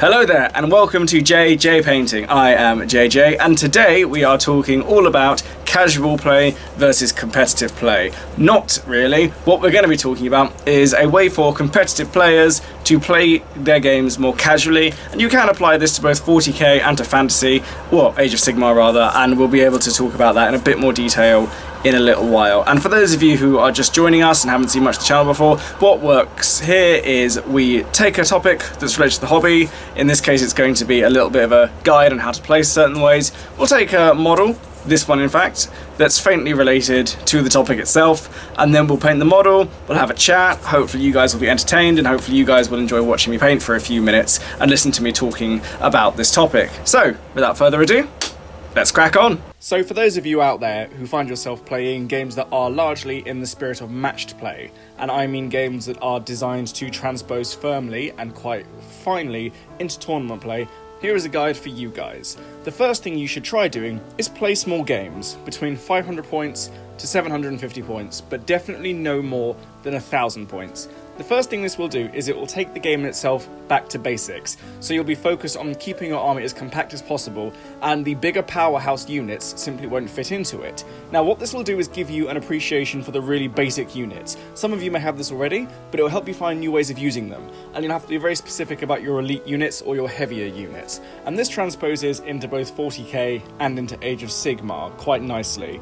Hello there and welcome to JJ Painting. I am JJ and today we are talking all about casual play versus competitive play. Not really. What we're going to be talking about is a way for competitive players to play their games more casually, and you can apply this to both 40k and to fantasy, well, Age of Sigmar rather, and we'll be able to talk about that in a bit more detail in a little while. And for those of you who are just joining us and haven't seen much of the channel before, what works here is we take a topic that's related to the hobby. In this case it's going to be a little bit of a guide on how to play certain ways. We'll take a model, this one in fact, that's faintly related to the topic itself, and then we'll paint the model, we'll have a chat, hopefully you guys will be entertained and hopefully you guys will enjoy watching me paint for a few minutes and listen to me talking about this topic. So without further ado, let's crack on. So for those of you out there who find yourself playing games that are largely in the spirit of matched play, and I mean games that are designed to transpose firmly and quite finely into tournament play, here is a guide for you guys. The first thing you should try doing is play small games between 500 points to 750 points, but definitely no more than 1,000 points. The first thing this will do is it will take the game itself back to basics, so you'll be focused on keeping your army as compact as possible, and the bigger powerhouse units simply won't fit into it. Now what this will do is give you an appreciation for the really basic units. Some of you may have this already, but it will help you find new ways of using them, and you'll have to be very specific about your elite units or your heavier units. And this transposes into both 40k and into Age of Sigmar quite nicely,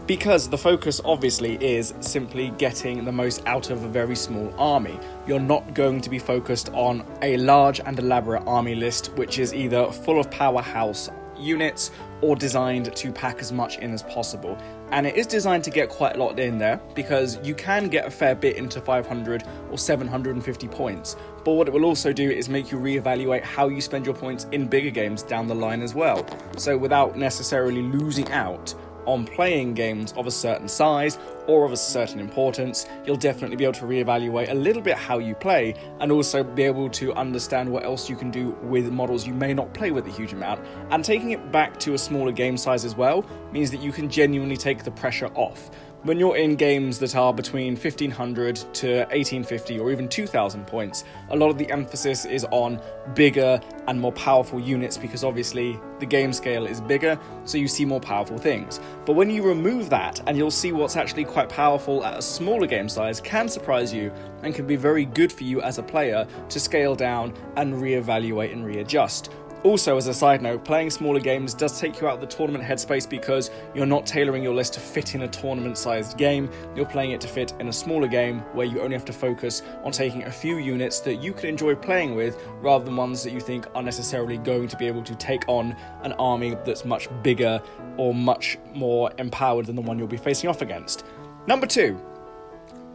because the focus obviously is simply getting the most out of a very small army. You're not going to be focused on a large and elaborate army list which is either full of powerhouse units or designed to pack as much in as possible. And it is designed to get quite a lot in there, because you can get a fair bit into 500 or 750 points, but what it will also do is make you reevaluate how you spend your points in bigger games down the line as well. So without necessarily losing out on playing games of a certain size or of a certain importance, you'll definitely be able to reevaluate a little bit how you play, and also be able to understand what else you can do with models you may not play with a huge amount. And taking it back to a smaller game size as well means that you can genuinely take the pressure off. When you're in games that are between 1500 to 1850 or even 2000 points, a lot of the emphasis is on bigger and more powerful units, because obviously the game scale is bigger, so you see more powerful things. But when you remove that, and you'll see what's actually quite powerful at a smaller game size can surprise you and can be very good for you as a player to scale down and reevaluate and readjust. Also, as a side note, playing smaller games does take you out of the tournament headspace, because you're not tailoring your list to fit in a tournament-sized game. You're playing it to fit in a smaller game where you only have to focus on taking a few units that you can enjoy playing with, rather than ones that you think are necessarily going to be able to take on an army that's much bigger or much more empowered than the one you'll be facing off against. Number 2.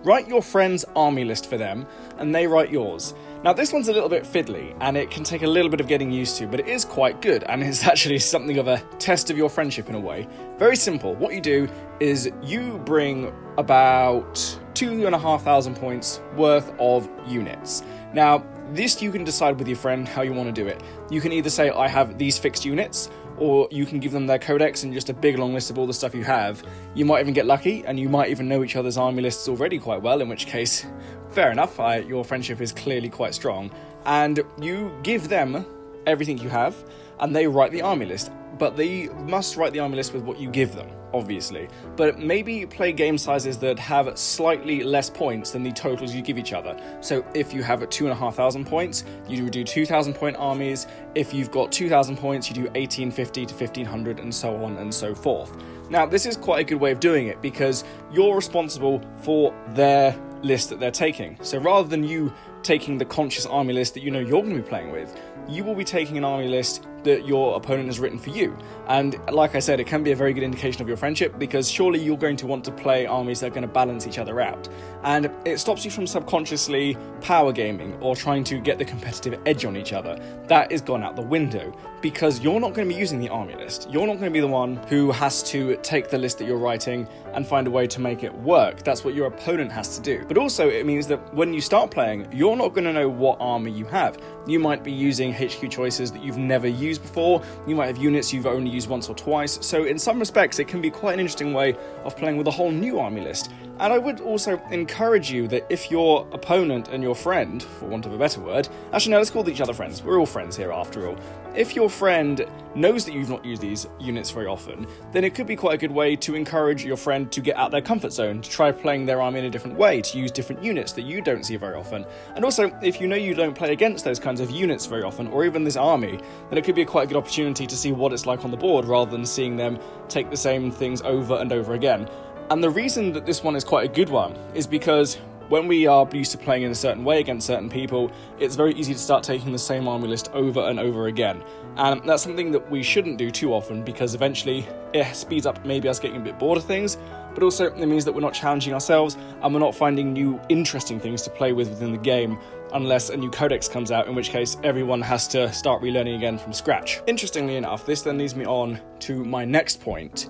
Write your friend's army list for them, and they write yours. Now this one's a little bit fiddly, and it can take a little bit of getting used to, but it is quite good, and it's actually something of a test of your friendship in a way. Very simple. What you do is you bring about 2,500 points worth of units. Now this you can decide with your friend how you want to do it. You can either say, I have these fixed units, or you can give them their codex and just a big long list of all the stuff you have. You might even get lucky, and you might even know each other's army lists already quite well, in which case, fair enough, your friendship is clearly quite strong. And you give them everything you have, and they write the army list. But they must write the army list with what you give them, obviously. But maybe play game sizes that have slightly less points than the totals you give each other. So if you have 2,500 points, you do 2,000 point armies. If you've got 2,000 points, you do 1,850 to 1,500 and so on and so forth. Now this is quite a good way of doing it, because you're responsible for their list that they're taking. So rather than you taking the conscious army list that you know you're going to be playing with, you will be taking an army list that your opponent has written for you. And like I said, it can be a very good indication of your friendship, because surely you're going to want to play armies that are going to balance each other out. And it stops you from subconsciously power gaming or trying to get the competitive edge on each other. That is gone out the window, because you're not going to be using the army list. You're not going to be the one who has to take the list that you're writing and find a way to make it work. That's what your opponent has to do. But also it means that when you start playing, you're not going to know what army you have. You might be using HQ choices that you've never used used before, you might have units you've only used once or twice, so in some respects it can be quite an interesting way of playing with a whole new army list. And I would also encourage you that if your opponent and your friend, for want of a better word, actually no, let's call each other friends, we're all friends here after all. If your friend knows that you've not used these units very often, then it could be quite a good way to encourage your friend to get out their comfort zone, to try playing their army in a different way, to use different units that you don't see very often. And also, if you know you don't play against those kinds of units very often, or even this army, then it could be a quite good opportunity to see what it's like on the board, rather than seeing them take the same things over and over again. And the reason that this one is quite a good one is because when we are used to playing in a certain way against certain people, it's very easy to start taking the same army list over and over again. And that's something that we shouldn't do too often, because eventually it speeds up maybe us getting a bit bored of things, but also it means that we're not challenging ourselves and we're not finding new interesting things to play with within the game, unless a new codex comes out, in which case everyone has to start relearning again from scratch. Interestingly enough, this then leads me on to my next point.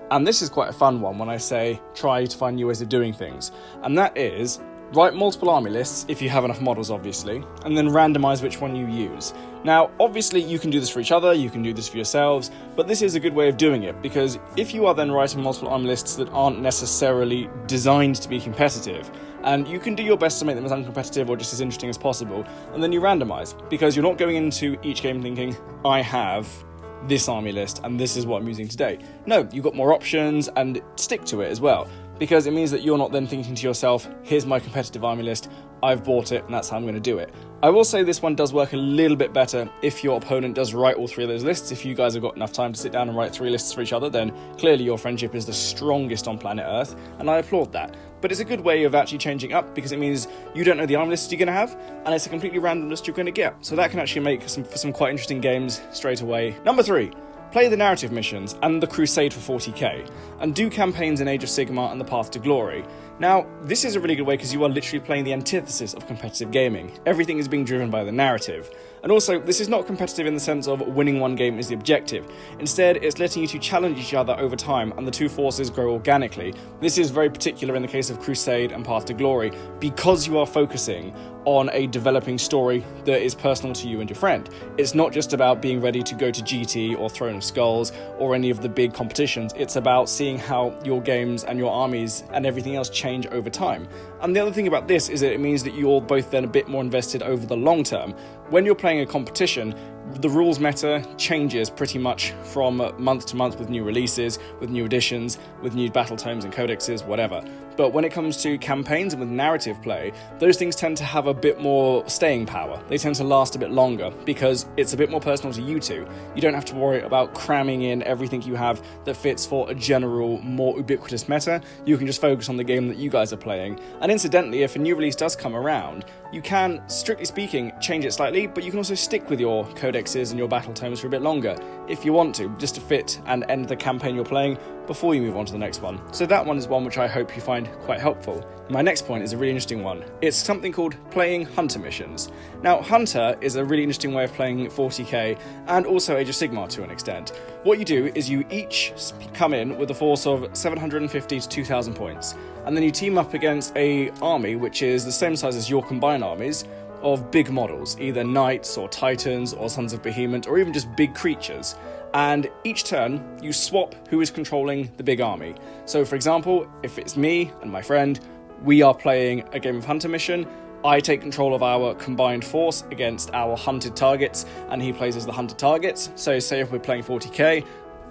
And this is quite a fun one when I say try to find new ways of doing things. And that is, write multiple army lists, if you have enough models obviously, and then randomise which one you use. Now, obviously you can do this for each other, you can do this for yourselves, but this is a good way of doing it, because if you are then writing multiple army lists that aren't necessarily designed to be competitive, and you can do your best to make them as uncompetitive or just as interesting as possible, and then you randomise, because you're not going into each game thinking, I have this army list and this is what I'm using today. No, you've got more options, and stick to it as well, because it means that you're not then thinking to yourself, here's my competitive army list, I've bought it and that's how I'm going to do it. I will say this one does work a little bit better if your opponent does write all three of those lists. If you guys have got enough time to sit down and write 3 lists for each other, then clearly your friendship is the strongest on planet Earth, and I applaud that. But it's a good way of actually changing up, because it means you don't know the army list you're going to have, and it's a completely random list you're going to get. So that can actually make for some quite interesting games straight away. Number 3. Play the narrative missions and the Crusade for 40k, and do campaigns in Age of Sigmar and the Path to Glory. Now, this is a really good way because you are literally playing the antithesis of competitive gaming. Everything is being driven by the narrative. And also, this is not competitive in the sense of winning one game is the objective. Instead, it's letting you two challenge each other over time, and the two forces grow organically. This is very particular in the case of Crusade and Path to Glory, because you are focusing on a developing story that is personal to you and your friend. It's not just about being ready to go to GT or Throne of Skulls or any of the big competitions. It's about seeing how your games and your armies and everything else change over time. And the other thing about this is that it means that you're both then a bit more invested over the long term. When you're playing a competition, the rules meta changes pretty much from month to month with new releases, with new additions, with new battle tomes and codexes, whatever. But when it comes to campaigns and with narrative play, those things tend to have a bit more staying power. They tend to last a bit longer because it's a bit more personal to you two. You don't have to worry about cramming in everything you have that fits for a general, more ubiquitous meta. You can just focus on the game that you guys are playing. And incidentally, if a new release does come around, you can, strictly speaking, change it slightly, but you can also stick with your codexes and your battle tomes for a bit longer if you want to, just to fit and end the campaign you're playing before you move on to the next one. So that one is one which I hope you find quite helpful. My next point is a really interesting one. It's something called playing Hunter missions. Now, Hunter is a really interesting way of playing 40k and also Age of Sigmar to an extent. What you do is you each come in with a force of 750 to 2,000 points, and then you team up against a army which is the same size as your combined armies of big models, either knights or titans or sons of Behemoth or even just big creatures. And each turn you swap who is controlling the big army. So for example, if it's me and my friend, we are playing a game of Hunter mission, I take control of our combined force against our hunted targets, and he plays as the hunted targets. So say if we're playing 40k,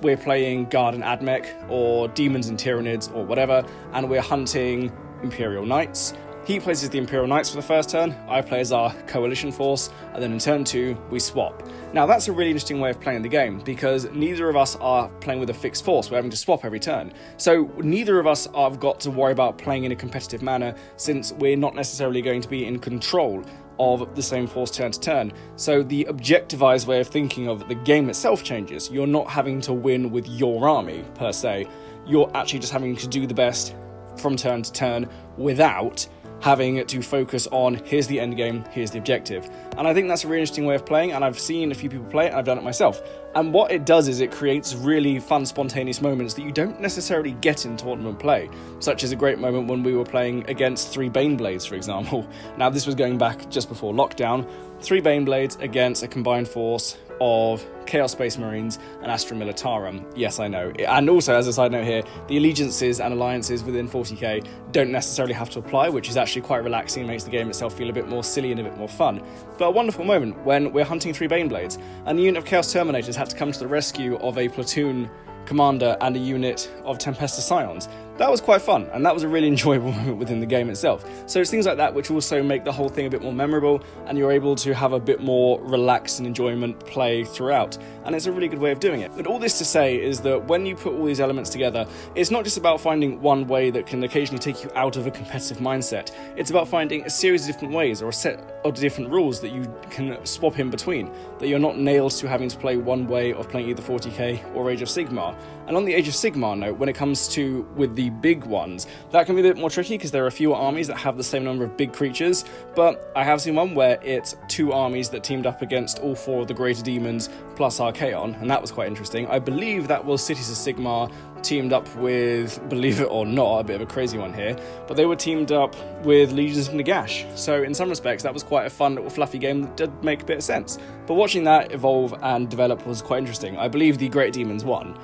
we're playing Guard and Admech or Demons and Tyranids or whatever, and we're hunting Imperial Knights. He plays as the Imperial Knights for the first turn, I play as our coalition force, and then in turn 2, we swap. Now that's a really interesting way of playing the game, because neither of us are playing with a fixed force, we're having to swap every turn. So neither of us have got to worry about playing in a competitive manner, since we're not necessarily going to be in control of the same force turn to turn. So the objectivized way of thinking of the game itself changes. You're not having to win with your army, per se. You're actually just having to do the best from turn to turn without having to focus on, here's the end game, here's the objective. And I think that's a really interesting way of playing, and I've seen a few people play it, and I've done it myself. And what it does is it creates really fun, spontaneous moments that you don't necessarily get in tournament play, such as a great moment when we were playing against 3 Baneblades, for example. Now, this was going back just before lockdown, 3 Baneblades against a combined force of Chaos Space Marines and Astra Militarum. Yes, I know. And also, as a side note here, the allegiances and alliances within 40k don't necessarily have to apply, which is actually quite relaxing and makes the game itself feel a bit more silly and a bit more fun. But a wonderful moment when we're hunting 3 Baneblades, and a unit of Chaos Terminators had to come to the rescue of a platoon commander and a unit of Tempesta Scions. That was quite fun, and that was a really enjoyable moment within the game itself. So it's things like that which also make the whole thing a bit more memorable, and you're able to have a bit more relaxed and enjoyment play throughout, and it's a really good way of doing it. But all this to say is that when you put all these elements together, it's not just about finding one way that can occasionally take you out of a competitive mindset. It's about finding a series of different ways or a set of different rules that you can swap in between, that you're not nailed to having to play one way of playing either 40k or Age of Sigmar. And on the Age of Sigmar note, when it comes to with the big ones, that can be a bit more tricky because there are fewer armies that have the same number of big creatures, but I have seen one where it's 2 armies that teamed up against all 4 of the greater demons plus Archaon, and that was quite interesting. I believe that was Cities of Sigmar teamed up with, believe it or not, a bit of a crazy one here, but they were teamed up with Legions of Nagash. So in some respects that was quite a fun little fluffy game that did make a bit of sense. But watching that evolve and develop was quite interesting. I believe the Great Demons won.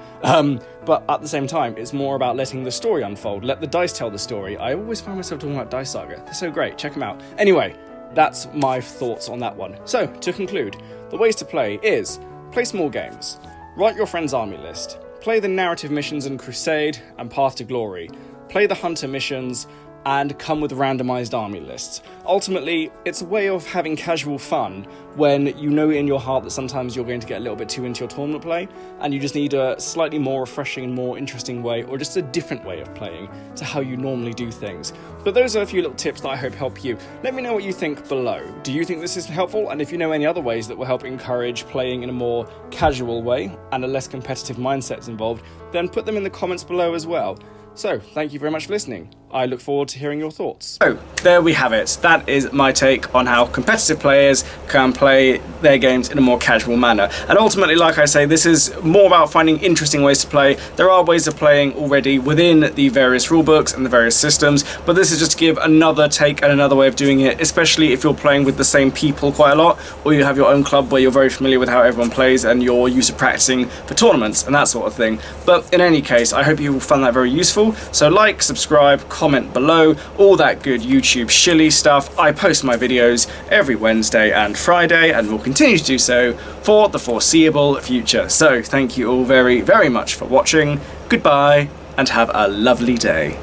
But at the same time, it's more about letting the story unfold. Let the dice tell the story. I always find myself talking about Dice Saga. They're so great. Check them out. Anyway, that's my thoughts on that one. So, to conclude, the ways to play is play small games, write your friend's army list, play the narrative missions in Crusade and Path to Glory, play the hunter missions, and come with randomized army lists. Ultimately, it's a way of having casual fun when you know in your heart that sometimes you're going to get a little bit too into your tournament play, and you just need a slightly more refreshing and more interesting way, or just a different way of playing to how you normally do things. But those are a few little tips that I hope help you. Let me know what you think below. Do you think this is helpful? And if you know any other ways that will help encourage playing in a more casual way and a less competitive mindset involved, then put them in the comments below as well. So, thank you very much for listening. I look forward to hearing your thoughts. So, there we have it. That is my take on how competitive players can play their games in a more casual manner. And ultimately, like I say, this is more about finding interesting ways to play. There are ways of playing already within the various rulebooks and the various systems, but this is just to give another take and another way of doing it, especially if you're playing with the same people quite a lot, or you have your own club where you're very familiar with how everyone plays and you're used to practicing for tournaments and that sort of thing. But in any case, I hope you will find that very useful. So like, subscribe, comment below, all that good YouTube shilly stuff. I post my videos every Wednesday and Friday and will continue to do so for the foreseeable future. So thank you all very, very much for watching. Goodbye and have a lovely day.